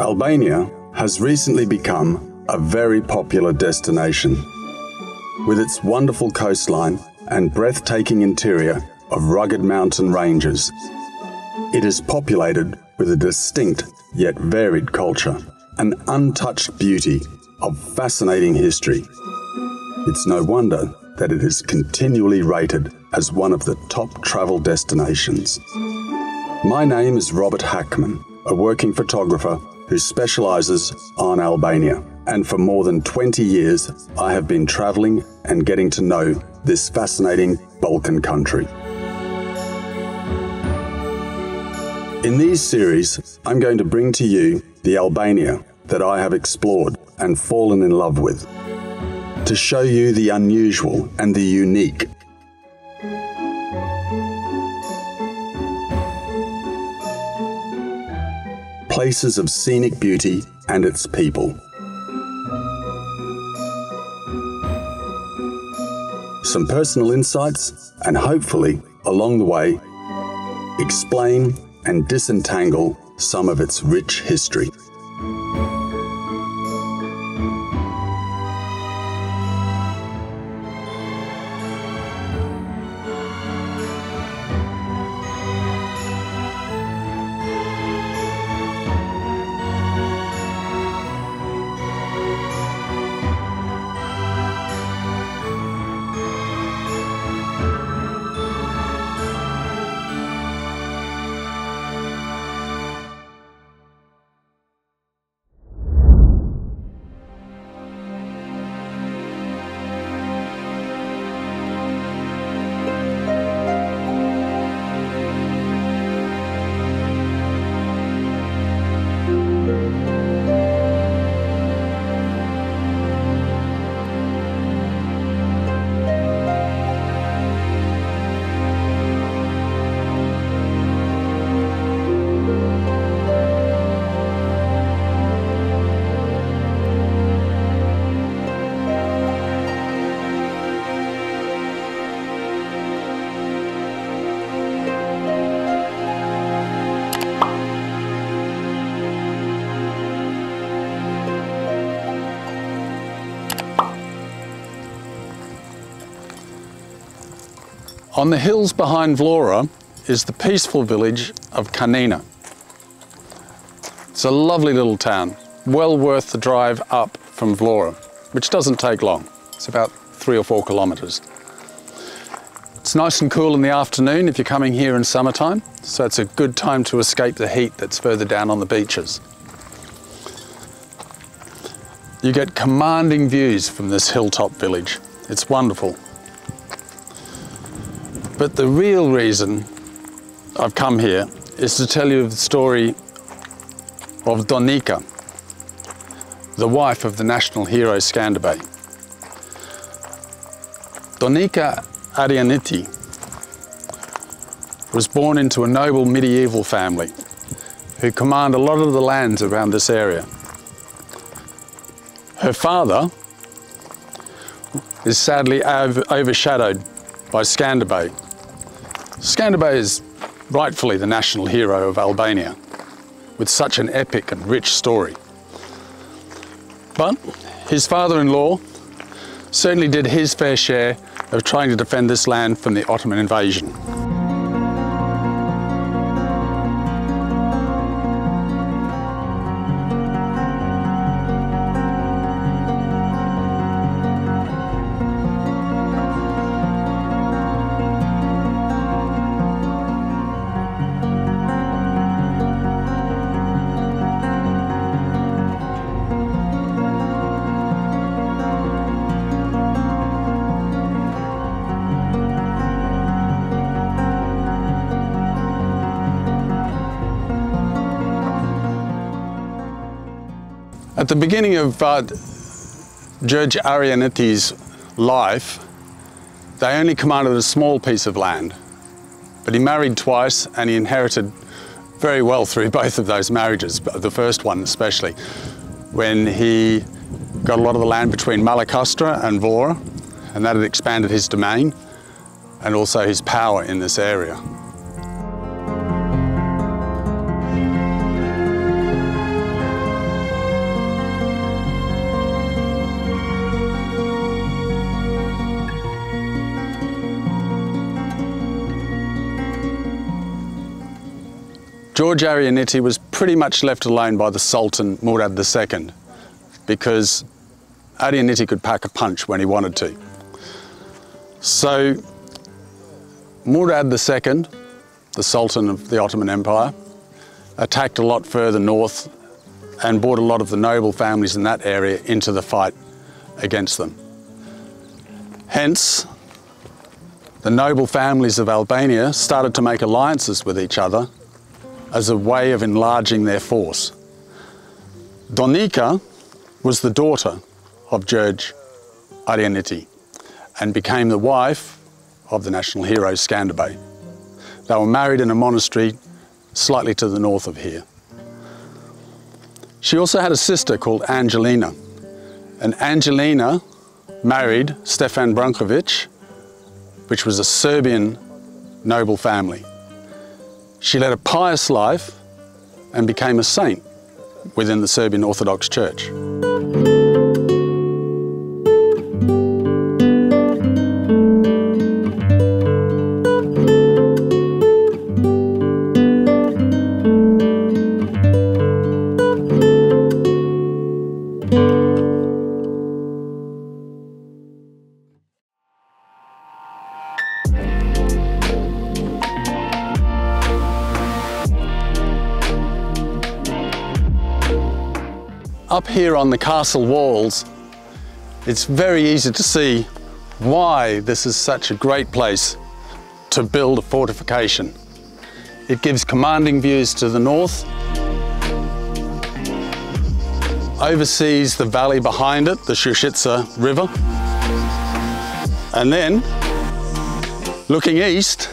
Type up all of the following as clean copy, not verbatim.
Albania has recently become a very popular destination. With its wonderful coastline and breathtaking interior of rugged mountain ranges, it is populated with a distinct yet varied culture, an untouched beauty of fascinating history. It's no wonder that it is continually rated as one of the top travel destinations. My name is Robert Hackman, a working photographer who specialises on Albania, and for more than 20 years I have been travelling and getting to know this fascinating Balkan country. In these series, I'm going to bring to you the Albania that I have explored and fallen in love with, to show you the unusual and the unique. Places of scenic beauty and its people. Some personal insights, and hopefully, along the way, explain and disentangle some of its rich history. On the hills behind Vlora is the peaceful village of Kanina. It's a lovely little town, well worth the drive up from Vlora, which doesn't take long. It's about 3 or 4 kilometres. It's nice and cool in the afternoon if you're coming here in summertime, so it's a good time to escape the heat that's further down on the beaches. You get commanding views from this hilltop village. It's wonderful. But the real reason I've come here is to tell you the story of Donika, the wife of the national hero Skënderbeut. Gjergj Arianitit was born into a noble medieval family who command a lot of the lands around this area. Her father is sadly overshadowed by Skënderbeut. Skënderbeut is rightfully the national hero of Albania, with such an epic and rich story. But his father-in-law certainly did his fair share of trying to defend this land from the Ottoman invasion. At the beginning of Gjergj Arianitit's life, they only commanded a small piece of land, but he married twice and he inherited very well through both of those marriages, the first one especially, when he got a lot of the land between Malakastra and Vlora, and that had expanded his domain and also his power in this area. Gjergj Arianitit was pretty much left alone by the Sultan Murad II, because Arianitit could pack a punch when he wanted to. So Murad II, the Sultan of the Ottoman Empire, attacked a lot further north and brought a lot of the noble families in that area into the fight against them. Hence, the noble families of Albania started to make alliances with each other as a way of enlarging their force. Donika was the daughter of Gjergj Arianitit and became the wife of the national hero Skënderbeut. They were married in a monastery slightly to the north of here. She also had a sister called Angelina, and Angelina married Stefan Branković, which was a Serbian noble family. She led a pious life and became a saint within the Serbian Orthodox Church. Up here on the castle walls, it's very easy to see why this is such a great place to build a fortification. It gives commanding views to the north, oversees the valley behind it, the Shushica River, and then looking east,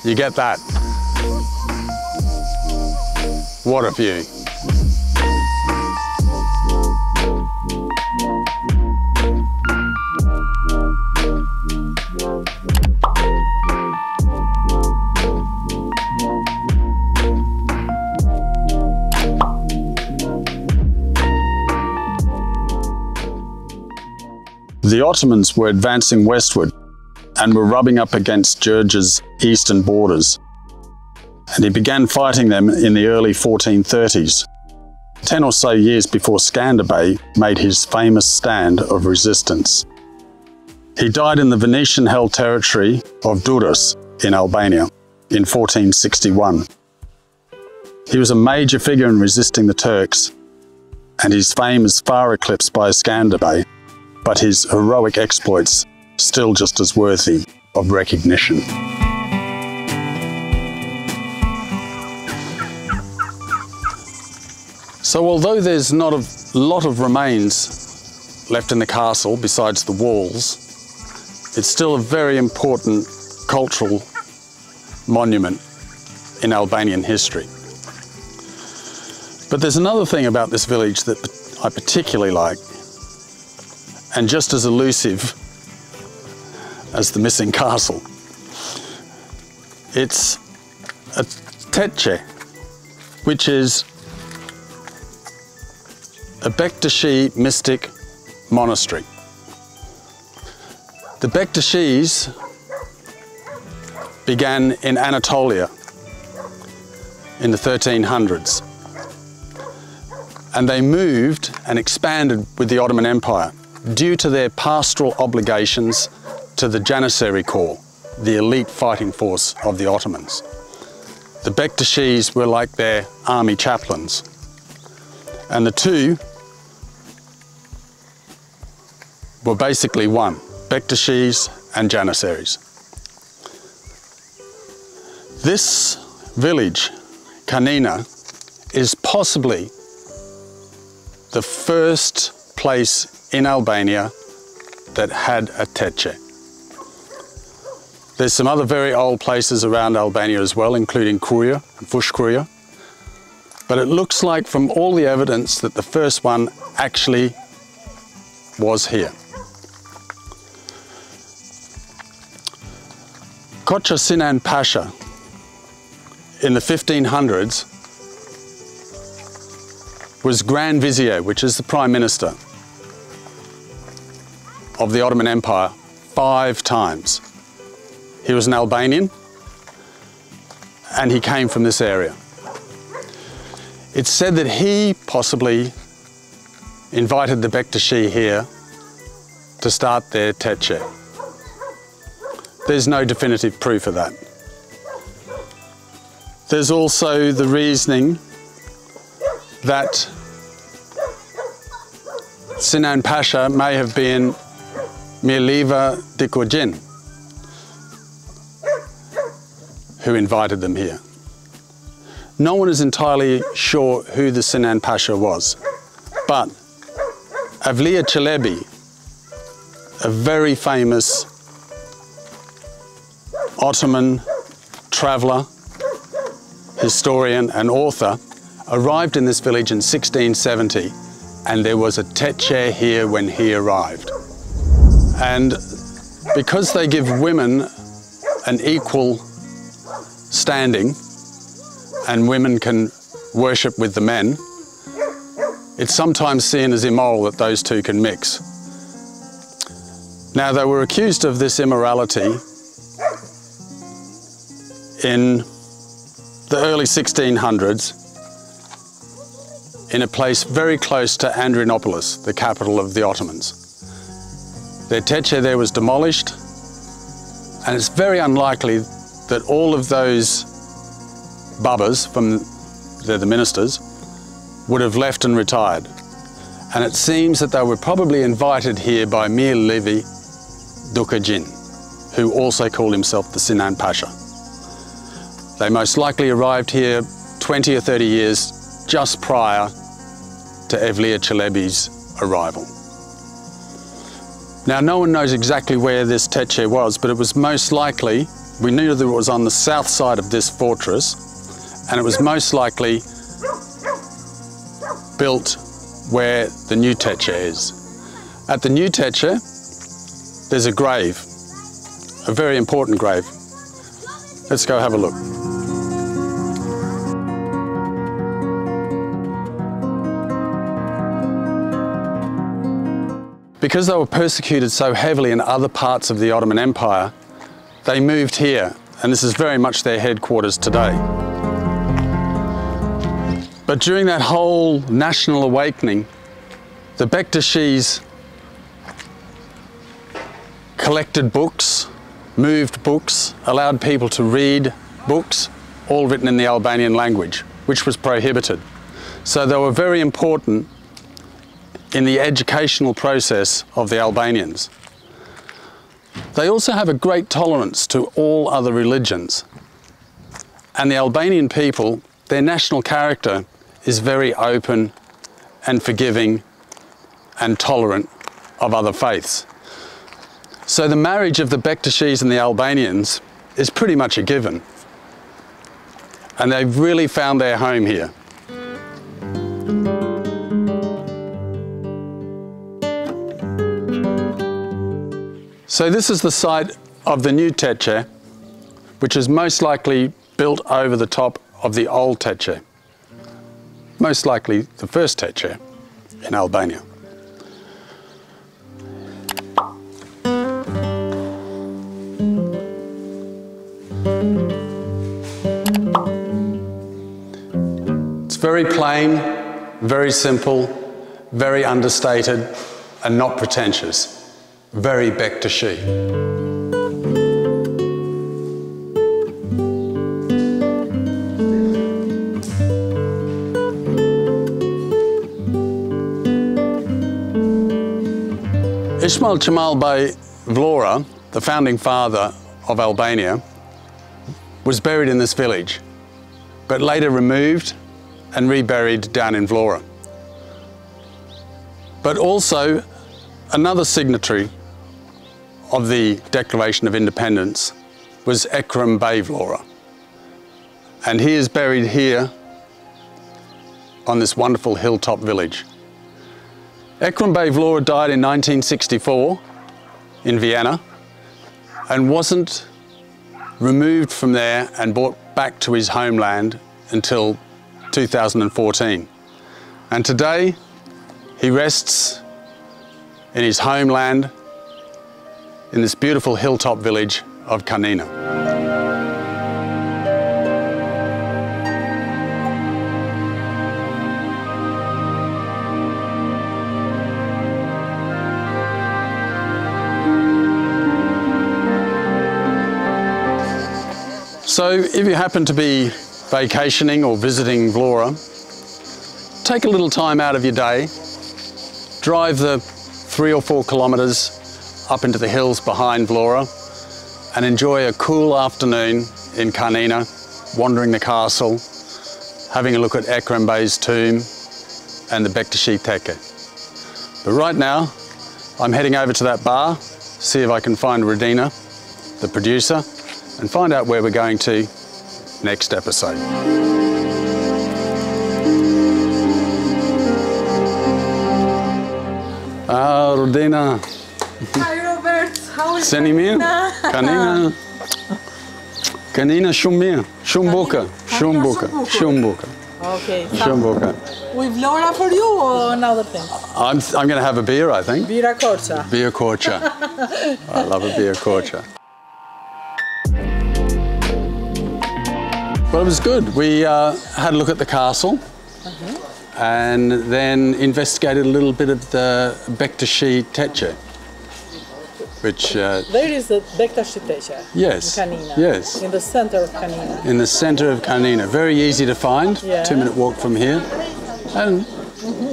you get that. What a view. The Ottomans were advancing westward and were rubbing up against Gjergj's eastern borders, and he began fighting them in the early 1430s, 10 or so years before Skënderbeut made his famous stand of resistance. He died in the Venetian-held territory of Durrës in Albania in 1461. He was a major figure in resisting the Turks, and his fame is far eclipsed by Skënderbeut, but his heroic exploits still just as worthy of recognition. So although there's not a lot of remains left in the castle besides the walls, it's still a very important cultural monument in Albanian history. But there's another thing about this village that I particularly like, and just as elusive as the missing castle. It's a teche, which is a Bektashi mystic monastery. The Bektashis began in Anatolia in the 1300s, and they moved and expanded with the Ottoman Empire due to their pastoral obligations to the Janissary Corps, the elite fighting force of the Ottomans. The Bektashis were like their army chaplains, and the two were basically one, Bektashis and Janissaries. This village, Kanina, is possibly the first place in Albania that had a teche. There's some other very old places around Albania as well, including Kruja and Fushkruja, but it looks like from all the evidence that the first one actually was here. Koça Sinan Pasha in the 1500s was Grand Vizier, which is the Prime Minister of the Ottoman Empire 5 times. He was an Albanian, and he came from this area. It's said that he possibly invited the Bektashi here to start their teche. There's no definitive proof of that. There's also the reasoning that Sinan Pasha may have been Mirliva Dikojin, who invited them here. No one is entirely sure who the Sinan Pasha was, but Evliya Çelebi, a very famous Ottoman traveller, historian and author, arrived in this village in 1670, and there was a teche here when he arrived. And because they give women an equal standing and women can worship with the men, it's sometimes seen as immoral that those two can mix. Now, they were accused of this immorality in the early 1600s in a place very close to Andrianopolis, the capital of the Ottomans. Their teche there was demolished, and it's very unlikely that all of those babas, they're the ministers, would have left and retired. And it seems that they were probably invited here by Mir Levi Dukajin, who also called himself the Sinan Pasha. They most likely arrived here 20 or 30 years just prior to Evliya Çelebi's arrival. Now, no one knows exactly where this teche was, but it was most likely, we knew that it was on the south side of this fortress, and it was most likely built where the new teche is. At the new teche, there's a grave, a very important grave. Let's go have a look. Because they were persecuted so heavily in other parts of the Ottoman Empire, they moved here, and this is very much their headquarters today. But during that whole national awakening, the Bektashis collected books, moved books, allowed people to read books, all written in the Albanian language, which was prohibited. So they were very important in the educational process of the Albanians. They also have a great tolerance to all other religions. And the Albanian people, their national character is very open and forgiving and tolerant of other faiths. So the marriage of the Bektashis and the Albanians is pretty much a given. And they've really found their home here. So this is the site of the new teche, which is most likely built over the top of the old teche. Most likely the first teche in Albania. It's very plain, very simple, very understated, and not pretentious. Very Bektashi. Ismail Qemalit Vlores, the founding father of Albania, was buried in this village, but later removed and reburied down in Vlora. But also, another signatory of the Declaration of Independence was Ekrem Bej Vlores. And he is buried here on this wonderful hilltop village. Ekrem Bej Vlores died in 1964 in Vienna and wasn't removed from there and brought back to his homeland until 2014. And today he rests in his homeland in this beautiful hilltop village of Kanina. So if you happen to be vacationing or visiting Vlora, take a little time out of your day, drive the 3 or 4 kilometres up into the hills behind Vlora and enjoy a cool afternoon in Kanina, wandering the castle, having a look at Ekrem Bey's tomb and the Bektashi Tekke. But right now, I'm heading over to that bar, see if I can find Rudina, the producer, and find out where we're going to next episode. Ah, Rudina. Hi Robert, how is Senimir? Kanina. Kanina shumir. Shumbuka. Shumbuka. Shumbuka. Okay. Shumbuka. With Vlora for you or another thing? I'm going to have a beer, I think. Bira Korcha. Beer Korcha. I love a beer Korcha. Well, it was good. We had a look at the castle and then investigated a little bit of the Bektashi Tekke, which... There is the Bektashi Tekke. Yes. In Kanina. Yes. In the center of Kanina. In the centre of Kanina. Very easy to find. Yeah. 2-minute walk from here. And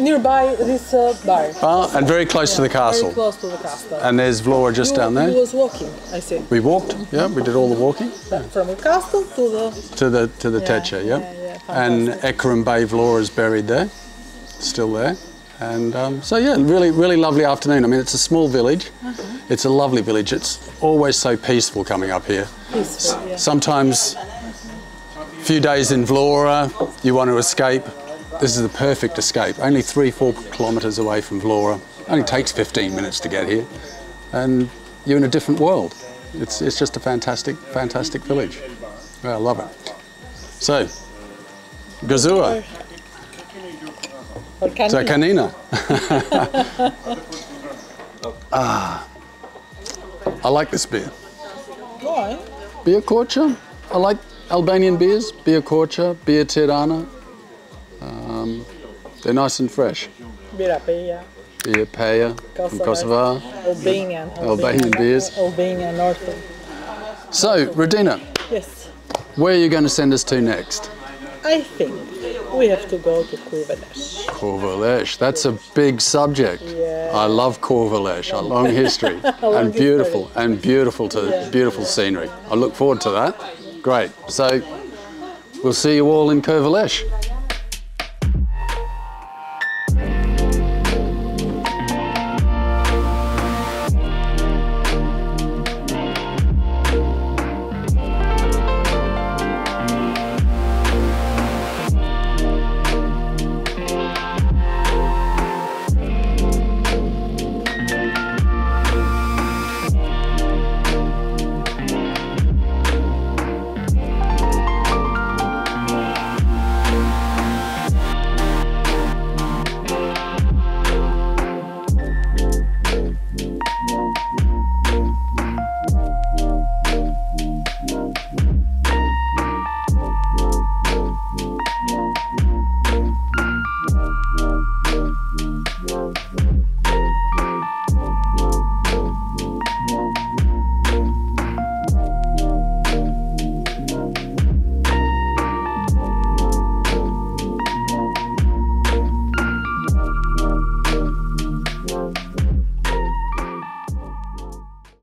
nearby this bar. and very close to the castle. Very close to the castle. And there's Vlora just down there. You was walking, I see. We walked, yeah, we did all the walking. From the castle to the... To the Tekke, yeah. And fantastic. Ekrem Bej Vlores is buried there, still there. And so yeah, really lovely afternoon. I mean, it's a small village. It's a lovely village. It's always so peaceful coming up here. Peaceful, yeah. Sometimes a few days in Vlora, you want to escape. This is the perfect escape. Only 3-4 kilometres away from Vlora. Only takes 15 minutes to get here. And you're in a different world. It's just a fantastic village. Yeah, I love it. So, Gazua. So Kanina. I like this beer. Why? Beer Korcha. I like Albanian beers. Beer Korcha, Beer Tirana. They're nice and fresh. Bira Peja. Beer Peja from Kosovo. Albanian beers. Albanian Northern. So, Rudina, Yes. where are you going to send us to next? I think we have to go to Kurvelesh. Kurvelesh. That's a big subject. Yeah. I love Kurvelesh. A long history and beautiful scenery. I look forward to that. Great. So we'll see you all in Kurvelesh.